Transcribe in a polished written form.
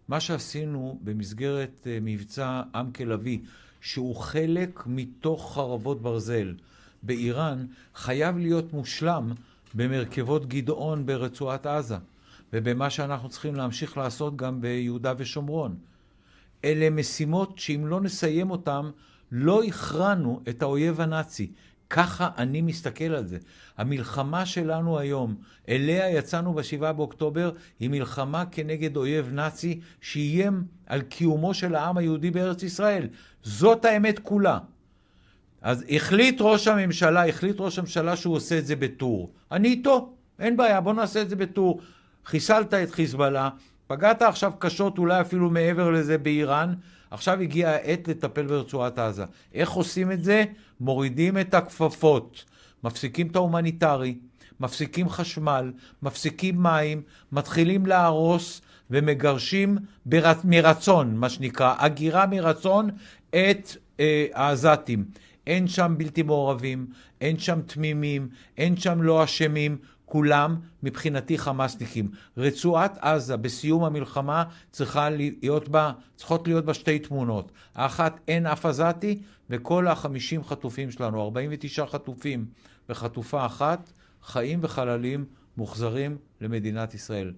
מה שעשינו במסגרת מבצע עם כלביא, שהוא חלק מתוך חרבות ברזל באיראן, חייב להיות מושלם במרכבות גדעון ברצועת עזה, ובמה שאנחנו צריכים להמשיך לעשות גם ביהודה ושומרון. אלה משימות שאם לא נסיים אותם, לא הכרענו את האויב הנאצי. ככה אני מסתכל על זה. המלחמה שלנו היום, אליה יצאנו ב7 באוקטובר, היא מלחמה כנגד אויב נאצי שאיים על קיומו של העם היהודי בארץ ישראל. זאת האמת כולה. אז החליט ראש הממשלה שהוא עושה את זה בטור. אני איתו, אין בעיה, בוא נעשה את זה בטור. חיסלת את חיזבאללה, פגעת עכשיו קשות, אולי אפילו מעבר לזה באיראן, עכשיו הגיעה העת לטפל ברצועת עזה. איך עושים את זה? מורידים את הכפפות, מפסיקים את ההומניטרי, מפסיקים חשמל, מפסיקים מים, מתחילים להרוס ומגרשים מרצון, מה שנקרא, הגירה מרצון את העזתים. אין שם בלתי מעורבים, אין שם תמימים, אין שם לא אשמים, כולם מבחינתי חמאסניקים. רצועת עזה בסיום המלחמה צריכות להיות בה שתי תמונות. האחת, אין אף עזתי, וכל ה50 חטופים שלנו, 49 חטופים וחטופה אחת, חיים וחללים מוחזרים למדינת ישראל.